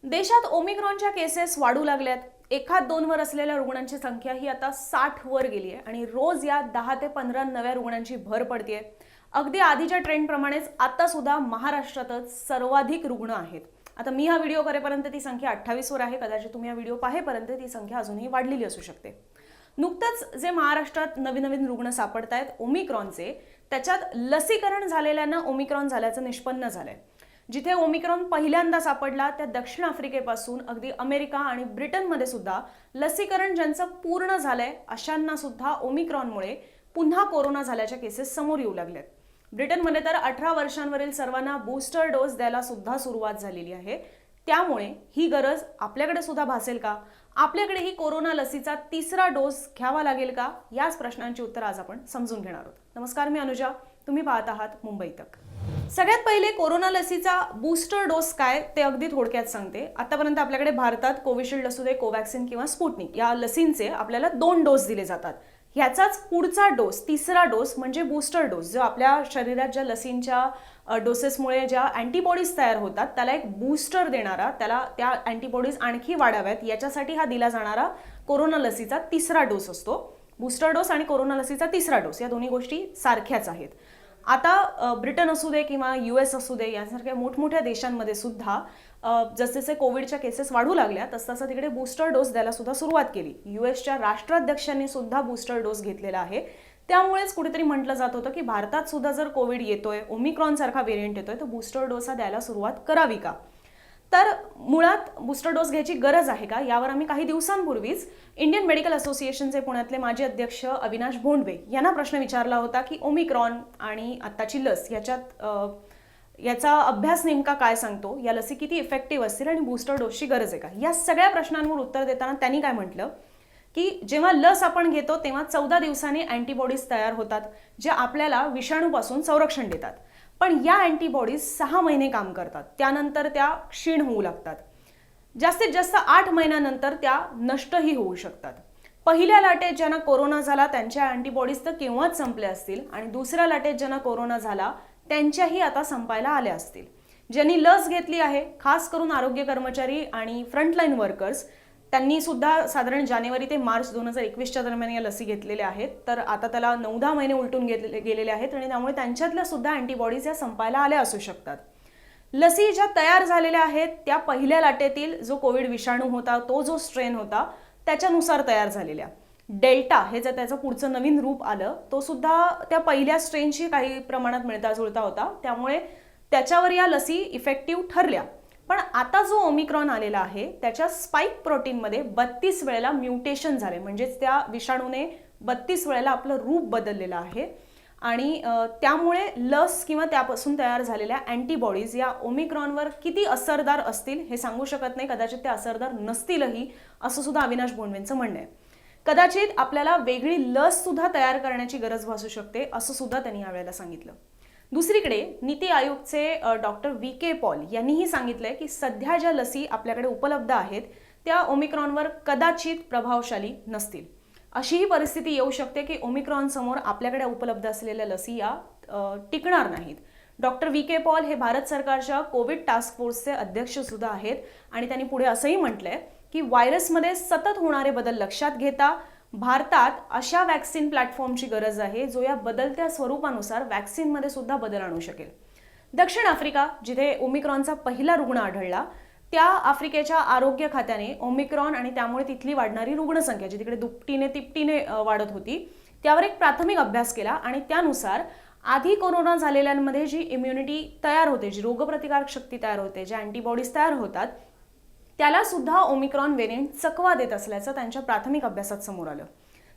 देशात ओमिक्रॉनच्या केसेस वाढू लागल्यात. एखाद दोनवर असलेल्या रुग्णांची संख्या ही आता 60 वर गेली आहे आणि रोज या 10 ते 15 नव्या रुग्णांची भर पडतेय. अगदी आधीच्या ट्रेंडप्रमाणेच आता सुद्धा महाराष्ट्रातच सर्वाधिक रुग्ण आहेत. आता मी हा व्हिडिओ करेपर्यंत ती संख्या 28 वर आहे. कदाचित तुम्ही हा व्हिडिओ पाहेपर्यंत ती संख्या अजूनही वाढलेली असू शकते. नुकतंच जे महाराष्ट्रात नवीन नवीन रुग्ण सापडतायत ओमिक्रॉनचे, त्याच्यात लसीकरण झालेल्यांना ओमिक्रॉन झाल्याचं निष्पन्न झालंय. जिथे ओमिक्रॉन पहिल्यांदा सापडला त्या दक्षिण आफ्रिकेपासून अगदी अमेरिका आणि ब्रिटनमध्ये सुद्धा लसीकरण ज्यांचं पूर्ण झालंय अशांना सुद्धा ओमिक्रॉनमुळे पुन्हा कोरोना झाल्याच्या केसेस समोर येऊ लागल्यात. ब्रिटनमध्ये तर 18 वर्षांवरील सर्वांना बूस्टर डोस द्यायला सुद्धा सुरुवात झालेली आहे. त्यामुळे ही गरज आपल्याकडे सुद्धा भासेल का? आपल्याकडे ही कोरोना लसीचा तिसरा डोस घ्यावा लागेल का? याच प्रश्नांची उत्तर आज आपण समजून घेणार आहोत. नमस्कार, मी अनुजा. तुम्ही पाहत आहात मुंबई तक. सगळ्यात पहिले कोरोना लसीचा बूस्टर डोस काय ते अगदी थोडक्यात सांगते. आतापर्यंत आपल्याकडे भारतात कोविशिल्ड असू दे, कोवॅक्सिन किंवा स्पुटनिक या लसींचे आपल्याला 2 डोस दिले जातात. ह्याचाच पुढचा डोस, तिसरा डोस म्हणजे बूस्टर डोस, जो आपल्या शरीरात ज्या लसींच्या डोसेसमुळे ज्या अँटीबॉडीज तयार होतात त्याला एक बूस्टर देणारा, त्याला त्या अँटीबॉडीज आणखी वाढाव्यात याच्यासाठी हा दिला जाणारा कोरोना लसीचा तिसरा डोस असतो. बूस्टर डोस आणि कोरोना लसीचा तिसरा डोस या दोन्ही गोष्टी सारख्याच आहेत. आता ब्रिटन असू दे किंवा US असू दे यासारख्या मोठमोठ्या देशांमध्ये सुद्धा जसजसे कोविडच्या केसेस वाढू लागल्या तसतसं तिकडे बूस्टर डोस द्यायला सुद्धा सुरुवात केली. USच्या राष्ट्राध्यक्षांनी सुद्धा बूस्टर डोस घेतलेला आहे. त्यामुळेच कुठेतरी म्हटलं जात होतं की भारतात सुद्धा जर कोविड येतोय, ओमिक्रॉन सारखा व्हेरियंट येतोय, तर बूस्टर डोस हा द्यायला सुरुवात करावी का? तर मुळात बूस्टर डोस घ्यायची गरज आहे का, यावर आम्ही काही दिवसांपूर्वीच इंडियन मेडिकल असोसिएशनचे पुण्यातले माजी अध्यक्ष अविनाश भोंडवे यांना प्रश्न विचारला होता की ओमिक्रॉन आणि आत्ताची लस याचा अभ्यास नेमका काय सांगतो, या लसी किती इफेक्टिव्ह असतील आणि बूस्टर डोसची गरज आहे का? या सगळ्या प्रश्नांवर उत्तर देताना त्यांनी काय म्हटलं की जेव्हा लस आपण घेतो तेव्हा 14 दिवसांनी अँटीबॉडीज तयार होतात, जे आपल्याला विषाणूपासून संरक्षण देतात. पण या अँटीबॉडीज 6 महिने काम करतात, त्यानंतर त्या क्षीण होऊ लागतात. जास्तीत जास्त 8 महिन्यानंतर त्या नष्टही होऊ शकतात. पहिल्या लाटेत ज्यांना कोरोना झाला त्यांच्या अँटीबॉडीज तर केव्हाच संपल्या असतील आणि दुसऱ्या लाटेत ज्यांना कोरोना झाला त्यांच्याही आता संपायला आल्या असतील. ज्यांनी लस घेतली आहे, खास करून आरोग्य कर्मचारी आणि फ्रंटलाईन वर्कर्स, त्यांनी सुद्धा साधारण जानेवारी ते मार्च 2021च्या दरम्यान या लसी घेतलेल्या आहेत. तर आता त्याला 9-10 महिने उलटून गेलेले आहेत आणि त्यामुळे त्यांच्यातल्या सुद्धा अँटीबॉडीज या संपायला आल्या असू शकतात. लसी ज्या तयार झालेल्या आहेत त्या पहिल्या लाटेतील जो कोविड विषाणू होता, तो जो स्ट्रेन होता त्याच्यानुसार तयार झालेल्या. डेल्टा हे जर त्याचं पुढचं नवीन रूप आलं, तो सुद्धा त्या पहिल्या स्ट्रेनशी काही प्रमाणात मिळता जुळता होता, त्यामुळे त्याच्यावर या लसी इफेक्टिव्ह ठरल्या. पण आता जो ओमिक्रॉन आलेला आहे त्याच्या स्पाइक प्रोटीनमध्ये 32 वेळेला म्युटेशन झाले, म्हणजेच त्या विषाणूने 32 वेळेला आपलं रूप बदललेलं आहे आणि त्यामुळे लस किंवा त्यापासून तयार झालेल्या अँटीबॉडीज या ओमिक्रॉनवर किती असरदार असतील हे सांगू शकत नाही. कदाचित त्या असरदार नसतीलही, असं सुद्धा अविनाश भोंडवेंचं म्हणणं आहे. कदाचित आपल्याला वेगळी लस सुद्धा तयार करण्याची गरज भासू शकते, असं सुद्धा त्यांनी यावेळेला सांगितलं. दुसरीकडे नीती आयोगचे डॉक्टर VK पॉल यांनीही सांगितलंय की सध्या ज्या लसी आपल्याकडे उपलब्ध आहेत त्या ओमिक्रॉनवर कदाचित प्रभावशाली नसतील. अशीही परिस्थिती येऊ शकते की ओमिक्रॉन समोर आपल्याकडे उपलब्ध असलेल्या लसी या टिकणार नाहीत. डॉक्टर VK पॉल हे भारत सरकारच्या कोविड टास्क फोर्सचे अध्यक्ष सुद्धा आहेत आणि त्यांनी पुढे असंही म्हटलंय की व्हायरसमध्ये सतत होणारे बदल लक्षात घेता भारतात अशा वॅक्सिन प्लॅटफॉर्मची गरज आहे जो या बदलत्या स्वरूपानुसार वॅक्सिनमध्ये सुद्धा बदल आणू शकेल. दक्षिण आफ्रिका, जिथे ओमिक्रॉनचा पहिला रुग्ण आढळला, त्या आफ्रिकेच्या आरोग्य खात्याने ओमिक्रॉन आणि त्यामुळे तिथली वाढणारी रुग्णसंख्या, जी तिकडे दुपटीने तिपटीने वाढत होती, त्यावर एक प्राथमिक अभ्यास केला आणि त्यानुसार आधी कोरोना झालेल्यांमध्ये जी इम्युनिटी तयार होते, जी रोगप्रतिकारक शक्ती तयार होते, ज्या अँटीबॉडीज तयार होतात, त्याला सुद्धा ओमिक्रॉन व्हेरियंट चकवा देत असल्याचं त्यांच्या प्राथमिक अभ्यासात समोर आलं.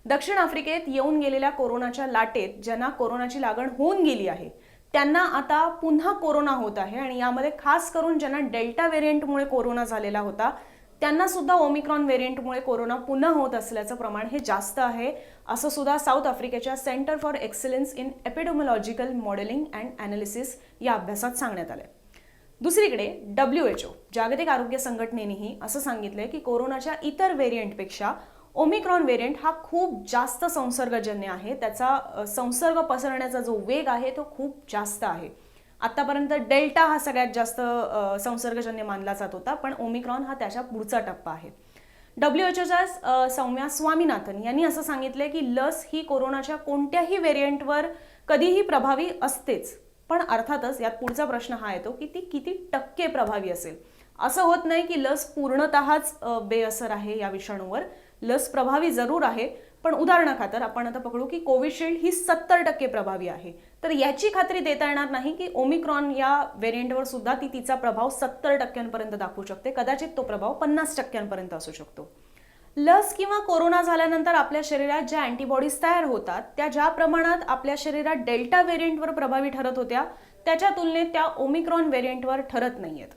दक्षिण आफ्रिकेत येऊन गेलेल्या कोरोनाच्या लाटेत ज्यांना कोरोनाची लागण होऊन गेली आहे त्यांना आता पुन्हा कोरोना होत आहे आणि यामध्ये खास करून ज्यांना डेल्टा व्हेरियंटमुळे कोरोना झालेला होता त्यांना सुद्धा ओमिक्रॉन व्हेरियंटमुळे कोरोना पुन्हा होत असल्याचं प्रमाण हे जास्त आहे, असं सुद्धा साऊथ आफ्रिकेच्या centre for excellence in epidemiological modelling and analysis या अभ्यासात सांगण्यात आलंय. दुसरीकडे WHO जागतिक आरोग्य संघटनेनेही असं सांगितलंय की कोरोनाच्या इतर व्हेरियंटपेक्षा ओमिक्रॉन व्हेरियंट हा खूप जास्त संसर्गजन्य आहे. त्याचा संसर्ग पसरण्याचा जो वेग आहे तो खूप जास्त आहे. आतापर्यंत डेल्टा हा सगळ्यात जास्त संसर्गजन्य मानला जात होता, पण ओमिक्रॉन हा त्याच्या पुढचा टप्पा आहे. WHOच्या सौम्या स्वामीनाथन यांनी असं सांगितलंय की लस ही कोरोनाच्या कोणत्याही व्हेरियंटवर कधीही प्रभावी असतेच, पण अर्थातच यात पुढचा प्रश्न हा येतो की ती किती टक्के प्रभावी असेल. असं होत नाही की लस पूर्णतःच बेअसर आहे या विषाणूवर. लस प्रभावी जरूर आहे, पण उदाहरणाखातर आपण आता पकडू की कोविशिल्ड ही 70% प्रभावी आहे, तर याची खात्री देता येणार नाही की ओमिक्रॉन या व्हेरियंटवर सुद्धा ती तिचा प्रभाव 70% दाखवू शकते. कदाचित तो प्रभाव 50% असू शकतो. लस किंवा कोरोना झाल्यानंतर आपल्या शरीरात ज्या अँटीबॉडीज तयार होतात त्या ज्या प्रमाणात आपल्या शरीरात डेल्टा व्हेरियंटवर प्रभावी ठरत होत्या, त्याच्या तुलनेत त्या ओमिक्रॉन व्हेरियंटवर ठरत नाहीयेत.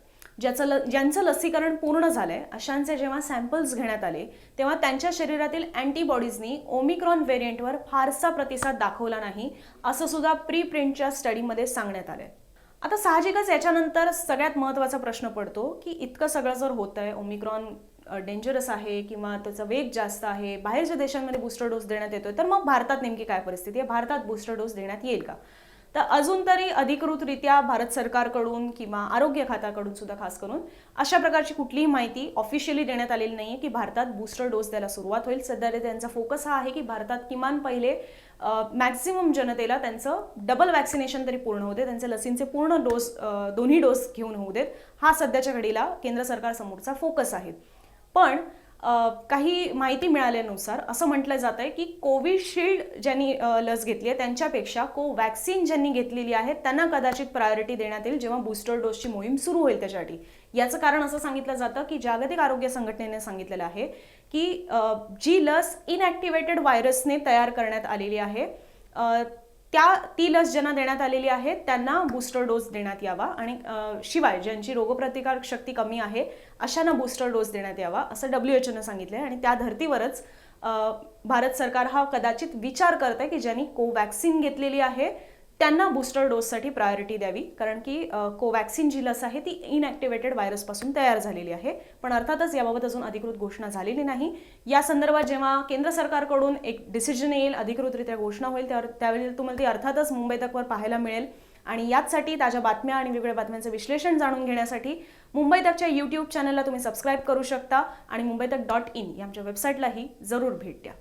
ज्यांचं लसीकरण पूर्ण झालंय अशांचे जेव्हा सॅम्पल्स घेण्यात आले तेव्हा त्यांच्या शरीरातील अँटीबॉडीजनी ओमिक्रॉन व्हेरियंटवर फारसा प्रतिसाद दाखवला नाही, असं सुद्धा प्रीप्रिंटच्या स्टडीमध्ये सांगण्यात आलंय. आता साहजिकच याच्यानंतर सगळ्यात महत्त्वाचा प्रश्न पडतो की इतकं सगळं जर होतंय, ओमिक्रॉन डेंजरस आहे किंवा त्याचा वेग जास्त आहे, बाहेरच्या देशांमध्ये बूस्टर डोस देण्यात येतोय, तर मग भारतात नेमकी काय परिस्थिती आहे? भारतात बूस्टर डोस देण्यात येईल का? तर अजून तरी अधिकृतरित्या भारत सरकारकडून किंवा आरोग्य खात्याकडून सुद्धा खास करून अशा प्रकारची कुठलीही माहिती ऑफिशियली देण्यात आलेली नाहीये की भारतात बूस्टर डोस द्यायला सुरुवात होईल. सध्या त्यांचा फोकस हा आहे की भारतात किमान पहिले मॅक्सिमम जनतेला त्यांचं डबल वॅक्सिनेशन तरी पूर्ण होते, त्यांचे लसींचे पूर्ण डोस दोन्ही डोस घेऊन होऊ देत, हा सध्याच्या घडीला केंद्र सरकारसमोरचा फोकस आहे. पण काही माहिती मिळाल्यानुसार असं म्हटलं जात आहे की कोविशिल्ड ज्यांनी लस घेतली आहे त्यांच्यापेक्षा कोवॅक्सिन ज्यांनी घेतलेली आहे त्यांना कदाचित प्रायोरिटी देण्यात येईल जेव्हा बूस्टर डोसची मोहीम सुरू होईल त्याच्यासाठी. याचं कारण असं सांगितलं जातं की जागतिक आरोग्य संघटनेने सांगितलेलं आहे की जी लस इनॲक्टिव्हेटेड व्हायरसने तयार करण्यात आलेली आहे ती लस ज्यांना देण्यात आलेली आहे त्यांना बूस्टर डोस देण्यात यावा, आणि शिवाय ज्यांची रोगप्रतिकारक शक्ती कमी आहे अशांना बूस्टर डोस देण्यात यावा असं WHOने सांगितलंय. आणि त्या धर्तीवरच भारत सरकार हा कदाचित विचार करत आहे की ज्यांनी कोवॅक्सिन घेतलेली आहे त्यांना बूस्टर डोससाठी प्रायोरिटी द्यावी, कारण की कोवॅक्सिन जी लस आहे ती इनॲक्टिव्हेटेड व्हायरसपासून तयार झालेली आहे. पण अर्थातच याबाबत अजून अधिकृत घोषणा झालेली नाही. या संदर्भात जेव्हा केंद्र सरकारकडून एक डिसिजन येईल, अधिकृतरित्या घोषणा होईल, त्यावेळी तुम्हाला ती अर्थातच मुंबई तकवर पाहायला मिळेल. आणि याचसाठी ताज्या बातम्या आणि वेगवेगळ्या बातम्यांचं विश्लेषण जाणून घेण्यासाठी मुंबई तकच्या YouTube चॅनलला तुम्ही सबस्क्राईब करू शकता आणि मुंबईतक.in या आमच्या वेबसाईटलाही जरूर भेट द्या.